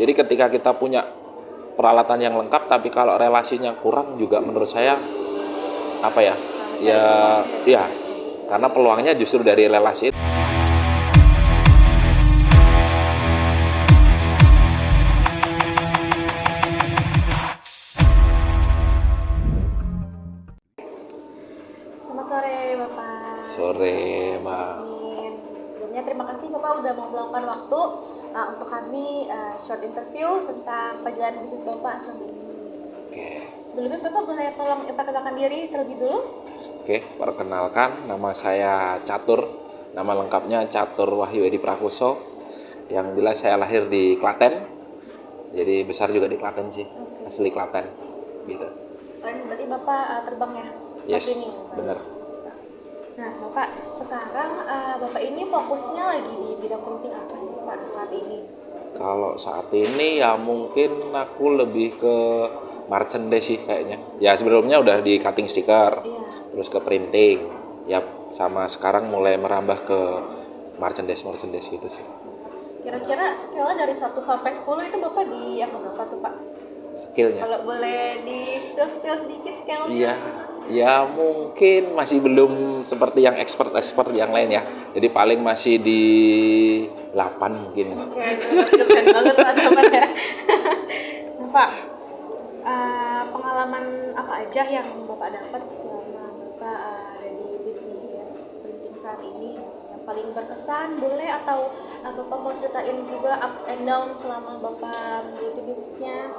Jadi ketika kita punya peralatan yang lengkap tapi kalau relasinya kurang juga menurut saya apa ya? Ya, karena peluangnya justru dari relasi itu. Selamat sore Bapak. Sore, Mbak. Sebelumnya terima kasih Bapak udah mau meluangkan waktu untuk kami short interview tentang perjalanan bisnis Bapak selama ini. Oke. Sebelumnya Bapak boleh tolong perkenalkan diri terlebih dulu? Oke, perkenalkan nama saya Catur. Nama lengkapnya Catur Wahyu Edi Prakoso. Yang jelas saya lahir di Klaten. Jadi besar juga di Klaten sih. Asli Klaten gitu. Berarti Bapak terbang ya? Yes, benar. Nah Bapak, sekarang Bapak ini fokusnya lagi di bidang printing apa sih Pak saat ini? Kalau saat ini ya mungkin aku lebih ke merchandise sih kayaknya. Ya sebelumnya udah di cutting stiker, terus ke printing. Ya sama sekarang mulai merambah ke merchandise gitu sih. Kira-kira skala dari 1 sampai 10 itu Bapak di yang berapa tuh Pak? Skillnya? Kalau boleh di spill sedikit skillnya? Iya. Ya mungkin masih belum seperti yang expert yang lain ya. Jadi paling masih di 8 mungkin. Oke, keren banget Pak teman ya. Nah, Pak, pengalaman apa aja yang Bapak dapat selama Bapak ada di bisnis printing saat ini? Yang paling berkesan boleh atau Bapak mau ceritain juga ups and down selama Bapak menggeluti bisnisnya?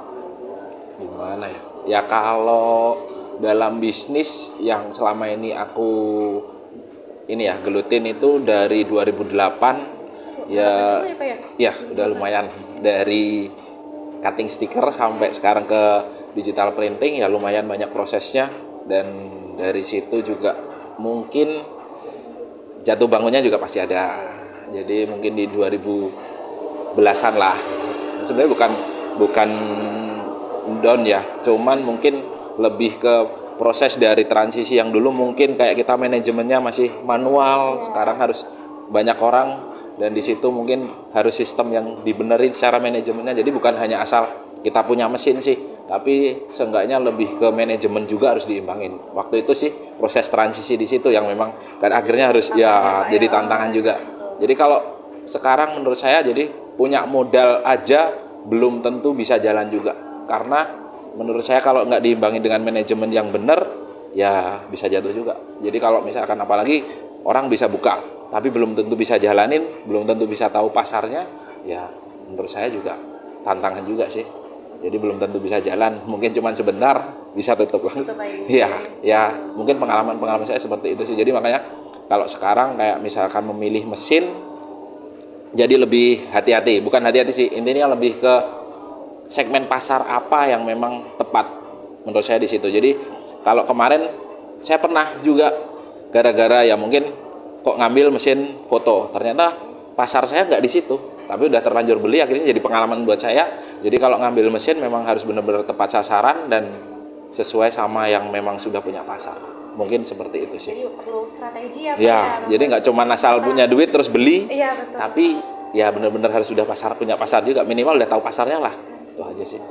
Gimana ya? Ya kalau dalam bisnis yang selama ini aku gelutin itu dari 2008 ya udah lumayan, dari cutting stiker sampai sekarang ke digital printing ya lumayan banyak prosesnya, dan dari situ juga mungkin jatuh bangunnya juga pasti ada. Jadi mungkin di 2010-an lah, sebenarnya bukan down ya, cuman mungkin lebih ke proses dari transisi yang dulu mungkin kayak kita manajemennya masih manual, sekarang harus banyak orang, dan di situ mungkin harus sistem yang dibenerin secara manajemennya. Jadi bukan hanya asal kita punya mesin sih, tapi seenggaknya lebih ke manajemen juga harus diimbangin. Waktu itu sih proses transisi di situ yang memang dan akhirnya harus jadi tantangan juga. Jadi kalau sekarang menurut saya jadi punya modal aja belum tentu bisa jalan juga, karena menurut saya kalau nggak diimbangi dengan manajemen yang benar, ya bisa jatuh juga. Jadi kalau misalkan apalagi orang bisa buka, tapi belum tentu bisa jalanin, belum tentu bisa tahu pasarnya, ya menurut saya juga tantangan juga sih. Jadi belum tentu bisa jalan, mungkin cuma sebentar bisa tutup. Ya mungkin pengalaman saya seperti itu sih. Jadi makanya kalau sekarang kayak misalkan memilih mesin, jadi lebih hati-hati. Bukan hati-hati sih, intinya lebih ke segmen pasar apa yang memang tepat menurut saya di situ. Jadi kalau kemarin saya pernah juga gara-gara ya mungkin kok ngambil mesin foto, ternyata pasar saya nggak di situ, tapi udah terlanjur beli, akhirnya jadi pengalaman buat saya. Jadi kalau ngambil mesin memang harus benar-benar tepat sasaran dan sesuai sama yang memang sudah punya pasar. Mungkin seperti itu sih. Jadi perlu strategi ya Pak? Ya, jadi nggak cuma asal punya duit terus beli, betul. Tapi ya benar-benar harus sudah punya pasar juga, minimal udah tahu pasarnya lah. Itu aja sih.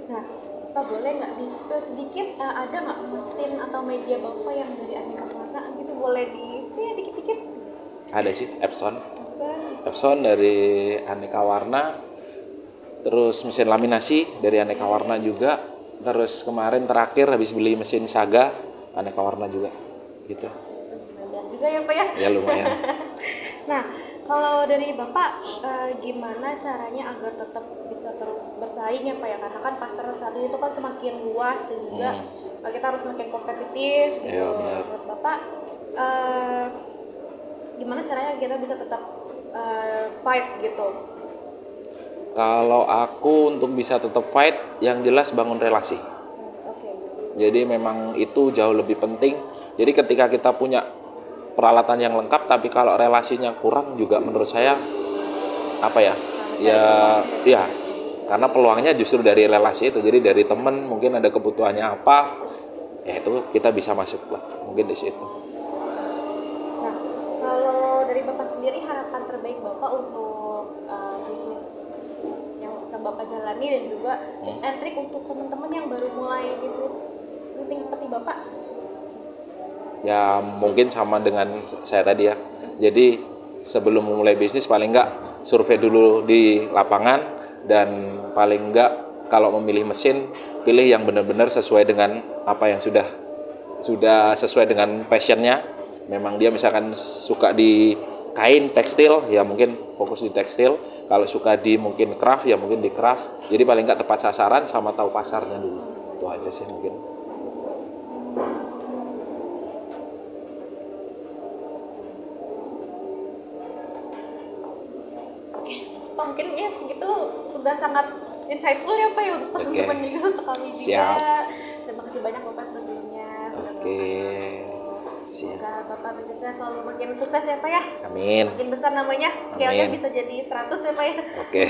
Nah, Pak boleh nggak di-spill sedikit, ada nggak mesin atau media Bapak yang dari aneka warna gitu, boleh dikit-dikit? Ada sih, Epson dari aneka warna, terus mesin laminasi dari aneka warna juga, terus kemarin terakhir habis beli mesin Saga aneka warna juga gitu. Lumayan juga ya Pak ya? Ya lumayan. Nah, kalau dari Bapak gimana caranya agar tetap bisa terus bersaing ya Pak ya? Karena kan pasar saat ini itu kan semakin luas dan juga kita harus semakin kompetitif gitu. Ya, benar. Menurut Bapak gimana caranya kita bisa tetap fight gitu? Kalau aku untuk bisa tetap fight, yang jelas bangun relasi. Jadi memang itu jauh lebih penting. Jadi ketika kita punya peralatan yang lengkap tapi kalau relasinya kurang juga menurut saya ya karena peluangnya justru dari relasi itu. Jadi dari temen mungkin ada kebutuhannya apa, ya itu kita bisa masuk lah mungkin di situ. Nah, kalau dari Bapak sendiri harapan terbaik Bapak untuk bisnis yang Bapak jalani dan juga tips and trick untuk teman-teman yang baru mulai bisnis printing seperti Bapak? Ya mungkin sama dengan saya tadi ya. Jadi sebelum memulai bisnis paling enggak survei dulu di lapangan, dan paling enggak kalau memilih mesin pilih yang benar-benar sesuai dengan apa yang sudah sesuai dengan passionnya. Memang dia misalkan suka di kain tekstil, ya mungkin fokus di tekstil. Kalau suka di mungkin craft, ya mungkin di craft. Jadi paling nggak tepat sasaran sama tahu pasarnya dulu. Itu aja sih mungkin. Oke, Pak, mungkin ya segitu sudah sangat insightful ya Pak ya untuk teman-teman juga, untuk kami juga. Siap. Terima kasih banyak Bapak sebelumnya. Oke. Semoga Bapak bisnisnya selalu makin sukses ya Pak ya. Amin. Makin besar namanya, scale-nya Amin. bisa jadi 100 ya Pak ya. Oke.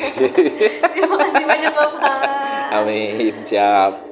Terima kasih banyak Bapak. Amin. Siap.